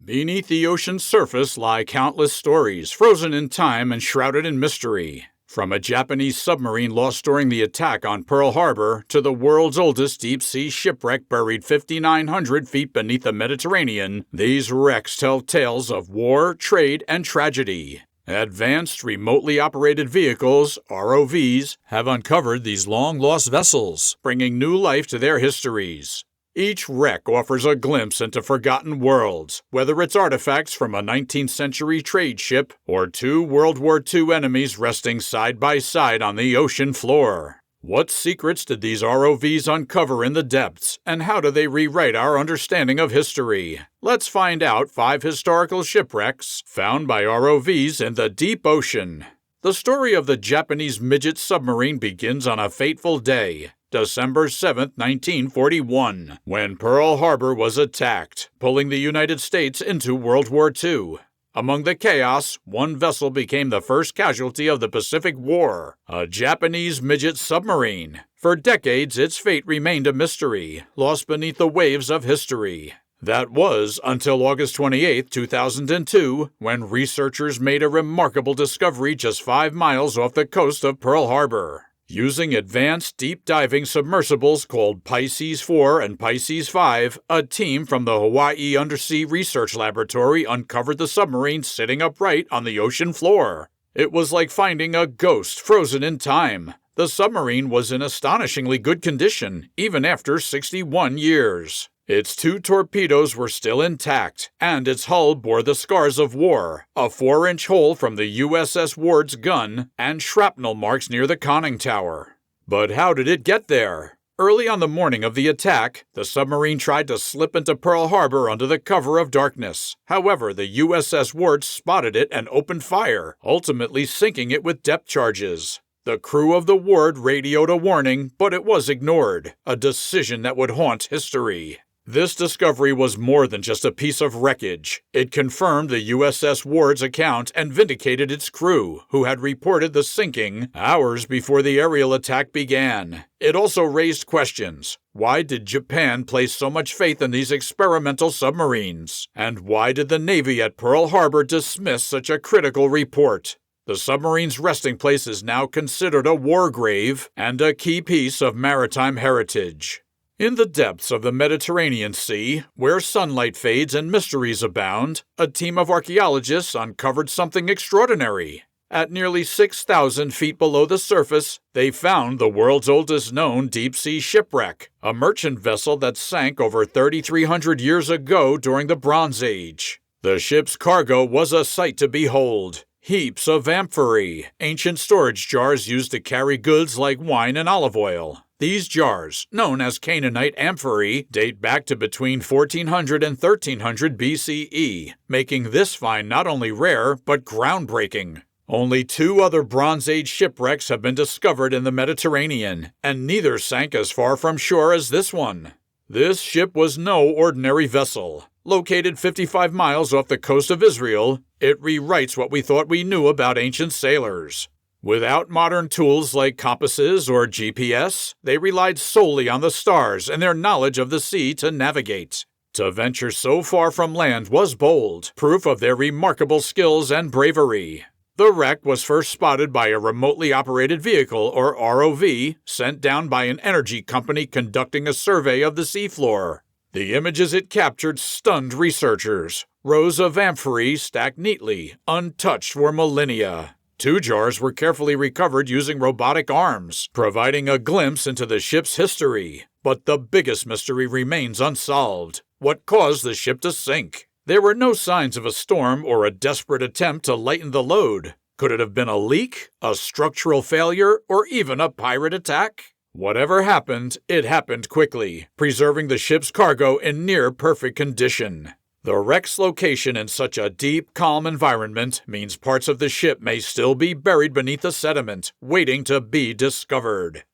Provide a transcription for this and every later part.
Beneath the ocean's surface lie countless stories, frozen in time and shrouded in mystery. From a Japanese submarine lost during the attack on Pearl Harbor to the world's oldest deep-sea shipwreck buried 5,900 feet beneath the Mediterranean, these wrecks tell tales of war, trade, and tragedy. Advanced remotely operated vehicles, ROVs, have uncovered these long-lost vessels, bringing new life to their histories. Each wreck offers a glimpse into forgotten worlds, whether it's artifacts from a 19th century trade ship or two World War II enemies resting side by side on the ocean floor. What secrets did these ROVs uncover in the depths, and how do they rewrite our understanding of history? Let's find out 5 historical shipwrecks found by ROVs in the deep ocean. The story of the Japanese midget submarine begins on a fateful day, December 7, 1941, when Pearl Harbor was attacked, pulling the United States into World War II. Among the chaos, one vessel became the first casualty of the Pacific War, a Japanese midget submarine. For decades, its fate remained a mystery, lost beneath the waves of history. That was until August 28, 2002, when researchers made a remarkable discovery just 5 miles off the coast of Pearl Harbor. Using advanced deep-diving submersibles called Pisces 4 and Pisces 5, a team from the Hawaii Undersea Research Laboratory uncovered the submarine sitting upright on the ocean floor. It was like finding a ghost frozen in time. The submarine was in astonishingly good condition, even after 61 years. Its 2 torpedoes were still intact, and its hull bore the scars of war, a 4-inch hole from the USS Ward's gun, and shrapnel marks near the conning tower. But how did it get there? Early on the morning of the attack, the submarine tried to slip into Pearl Harbor under the cover of darkness. However, the USS Ward spotted it and opened fire, ultimately sinking it with depth charges. The crew of the Ward radioed a warning, but it was ignored, a decision that would haunt history. This discovery was more than just a piece of wreckage. It confirmed the USS Ward's account and vindicated its crew, who had reported the sinking hours before the aerial attack began. It also raised questions. Why did Japan place so much faith in these experimental submarines? And why did the Navy at Pearl Harbor dismiss such a critical report? The submarine's resting place is now considered a war grave and a key piece of maritime heritage. In the depths of the Mediterranean Sea, where sunlight fades and mysteries abound, a team of archaeologists uncovered something extraordinary. At nearly 6,000 feet below the surface, they found the world's oldest known deep-sea shipwreck, a merchant vessel that sank over 3,300 years ago during the Bronze Age. The ship's cargo was a sight to behold. Heaps of amphorae, ancient storage jars used to carry goods like wine and olive oil. These jars, known as Canaanite amphorae, date back to between 1400 and 1300 BCE, making this find not only rare, but groundbreaking. Only 2 other Bronze Age shipwrecks have been discovered in the Mediterranean, and neither sank as far from shore as this one. This ship was no ordinary vessel. Located 55 miles off the coast of Israel, it rewrites what we thought we knew about ancient sailors. Without modern tools like compasses or GPS, they relied solely on the stars and their knowledge of the sea to navigate. To venture so far from land was bold, proof of their remarkable skills and bravery. The wreck was first spotted by a remotely operated vehicle, or ROV, sent down by an energy company conducting a survey of the seafloor. The images it captured stunned researchers. Rows of amphorae stacked neatly, untouched for millennia. 2 jars were carefully recovered using robotic arms, providing a glimpse into the ship's history. But the biggest mystery remains unsolved. What caused the ship to sink? There were no signs of a storm or a desperate attempt to lighten the load. Could it have been a leak, a structural failure, or even a pirate attack? Whatever happened, it happened quickly, preserving the ship's cargo in near-perfect condition. The wreck's location in such a deep, calm environment means parts of the ship may still be buried beneath the sediment, waiting to be discovered.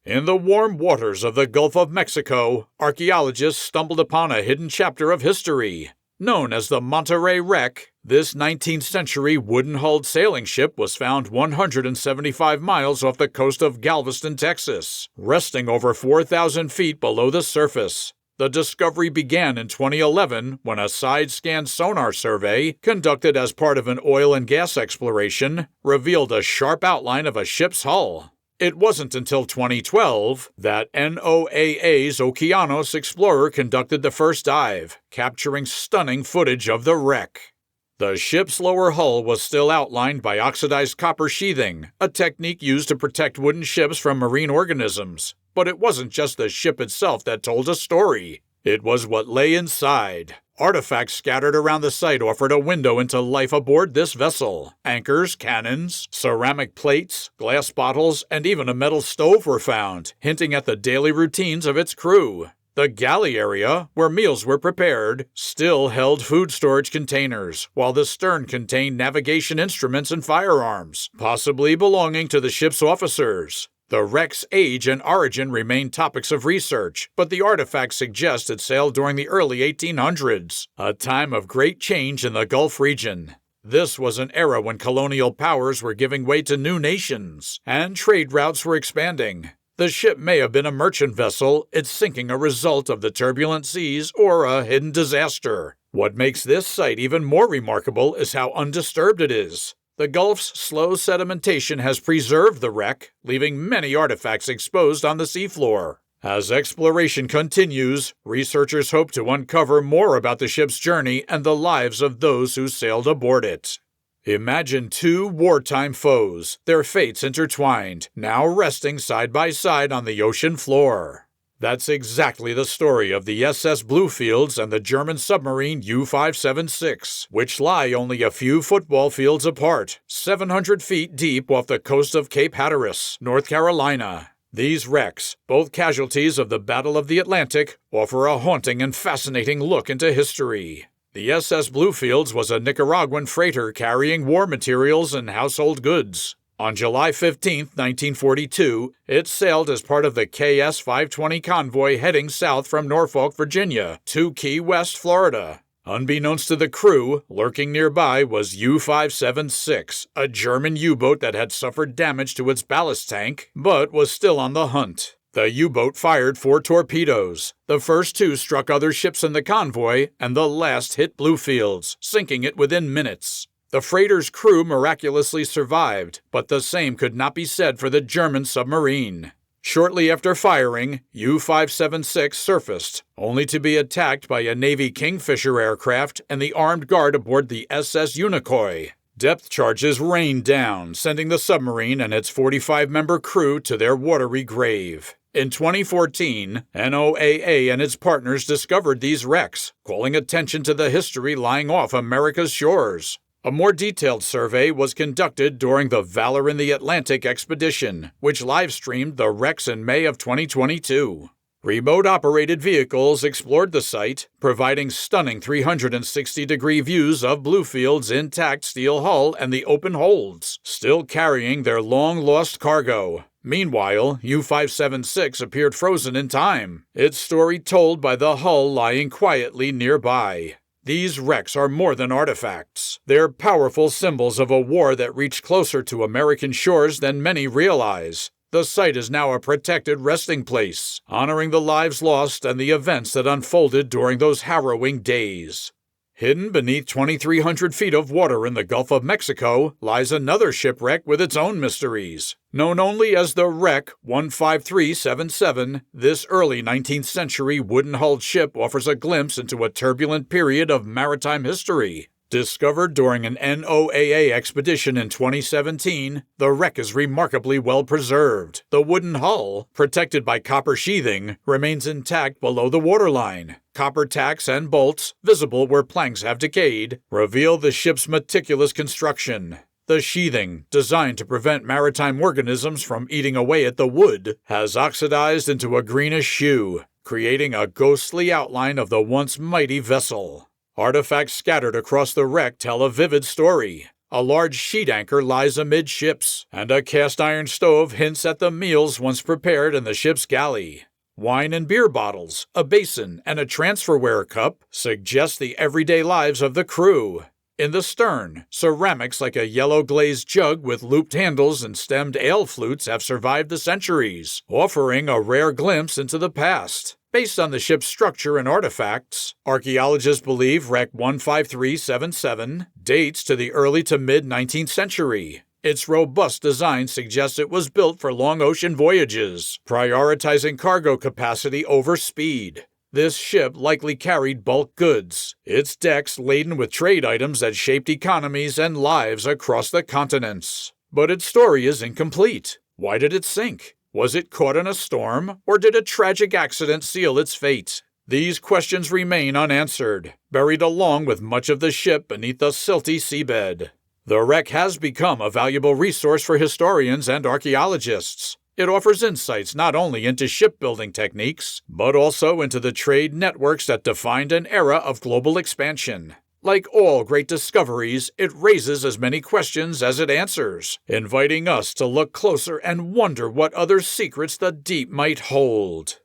In the warm waters of the Gulf of Mexico, archaeologists stumbled upon a hidden chapter of history. Known as the Monterey wreck, this 19th century wooden-hulled sailing ship was found 175 miles off the coast of Galveston, Texas, resting over 4,000 feet below the surface. The discovery began in 2011 when a side-scan sonar survey, conducted as part of an oil and gas exploration, revealed a sharp outline of a ship's hull. It wasn't until 2012 that NOAA's Okeanos Explorer conducted the first dive, capturing stunning footage of the wreck. The ship's lower hull was still outlined by oxidized copper sheathing, a technique used to protect wooden ships from marine organisms. But it wasn't just the ship itself that told a story. It was what lay inside. Artifacts scattered around the site offered a window into life aboard this vessel. Anchors, cannons, ceramic plates, glass bottles, and even a metal stove were found, hinting at the daily routines of its crew. The galley area, where meals were prepared, still held food storage containers, while the stern contained navigation instruments and firearms, possibly belonging to the ship's officers. The wreck's age and origin remain topics of research, but the artifacts suggest it sailed during the early 1800s, a time of great change in the Gulf region. This was an era when colonial powers were giving way to new nations, and trade routes were expanding. The ship may have been a merchant vessel, its sinking a result of the turbulent seas or a hidden disaster. What makes this site even more remarkable is how undisturbed it is. The Gulf's slow sedimentation has preserved the wreck, leaving many artifacts exposed on the seafloor. As exploration continues, researchers hope to uncover more about the ship's journey and the lives of those who sailed aboard it. Imagine two wartime foes, their fates intertwined, now resting side by side on the ocean floor. That's exactly the story of the SS Bluefields and the German submarine U-576, which lie only a few football fields apart, 700 feet deep off the coast of Cape Hatteras, North Carolina. These wrecks, both casualties of the Battle of the Atlantic, offer a haunting and fascinating look into history. The SS Bluefields was a Nicaraguan freighter carrying war materials and household goods. On July 15, 1942, it sailed as part of the KS-520 convoy heading south from Norfolk, Virginia, to Key West, Florida. Unbeknownst to the crew, lurking nearby was U-576, a German U-boat that had suffered damage to its ballast tank, but was still on the hunt. The U-boat fired 4 torpedoes. The first 2 struck other ships in the convoy, and the last hit Bluefields, sinking it within minutes. The freighter's crew miraculously survived, but the same could not be said for the German submarine. Shortly after firing, U-576 surfaced, only to be attacked by a Navy Kingfisher aircraft and the armed guard aboard the SS Unicoi. Depth charges rained down, sending the submarine and its 45-member crew to their watery grave. In 2014, NOAA and its partners discovered these wrecks, calling attention to the history lying off America's shores. A more detailed survey was conducted during the Valor in the Atlantic expedition, which live-streamed the wrecks in May of 2022. Remote-operated vehicles explored the site, providing stunning 360-degree views of Bluefield's intact steel hull and the open holds, still carrying their long-lost cargo. Meanwhile, U-576 appeared frozen in time, its story told by the hull lying quietly nearby. These wrecks are more than artifacts. They're powerful symbols of a war that reached closer to American shores than many realize. The site is now a protected resting place, honoring the lives lost and the events that unfolded during those harrowing days. Hidden beneath 2,300 feet of water in the Gulf of Mexico lies another shipwreck with its own mysteries. Known only as the Wreck 15377, this early 19th century wooden-hulled ship offers a glimpse into a turbulent period of maritime history. Discovered during an NOAA expedition in 2017, the wreck is remarkably well preserved. The wooden hull, protected by copper sheathing, remains intact below the waterline. Copper tacks and bolts, visible where planks have decayed, reveal the ship's meticulous construction. The sheathing, designed to prevent maritime organisms from eating away at the wood, has oxidized into a greenish hue, creating a ghostly outline of the once mighty vessel. Artifacts scattered across the wreck tell a vivid story. A large sheet anchor lies amidships, and a cast-iron stove hints at the meals once prepared in the ship's galley. Wine and beer bottles, a basin, and a transferware cup suggest the everyday lives of the crew. In the stern, ceramics like a yellow-glazed jug with looped handles and stemmed ale flutes have survived the centuries, offering a rare glimpse into the past. Based on the ship's structure and artifacts, archaeologists believe Wreck 15377 dates to the early to mid-19th century. Its robust design suggests it was built for long ocean voyages, prioritizing cargo capacity over speed. This ship likely carried bulk goods, its decks laden with trade items that shaped economies and lives across the continents. But its story is incomplete. Why did it sink? Was it caught in a storm, or did a tragic accident seal its fate? These questions remain unanswered, buried along with much of the ship beneath the silty seabed. The wreck has become a valuable resource for historians and archaeologists. It offers insights not only into shipbuilding techniques, but also into the trade networks that defined an era of global expansion. Like all great discoveries, it raises as many questions as it answers, inviting us to look closer and wonder what other secrets the deep might hold.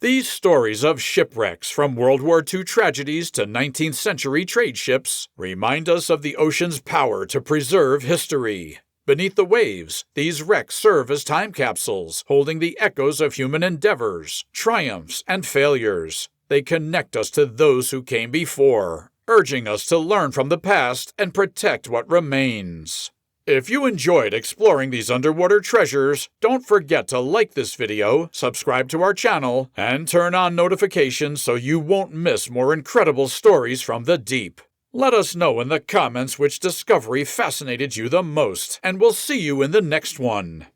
These stories of shipwrecks, from World War II tragedies to 19th century trade ships, remind us of the ocean's power to preserve history. Beneath the waves, these wrecks serve as time capsules, holding the echoes of human endeavors, triumphs, and failures. They connect us to those who came before, urging us to learn from the past and protect what remains. If you enjoyed exploring these underwater treasures, don't forget to like this video, subscribe to our channel, and turn on notifications so you won't miss more incredible stories from the deep. Let us know in the comments which discovery fascinated you the most, and we'll see you in the next one.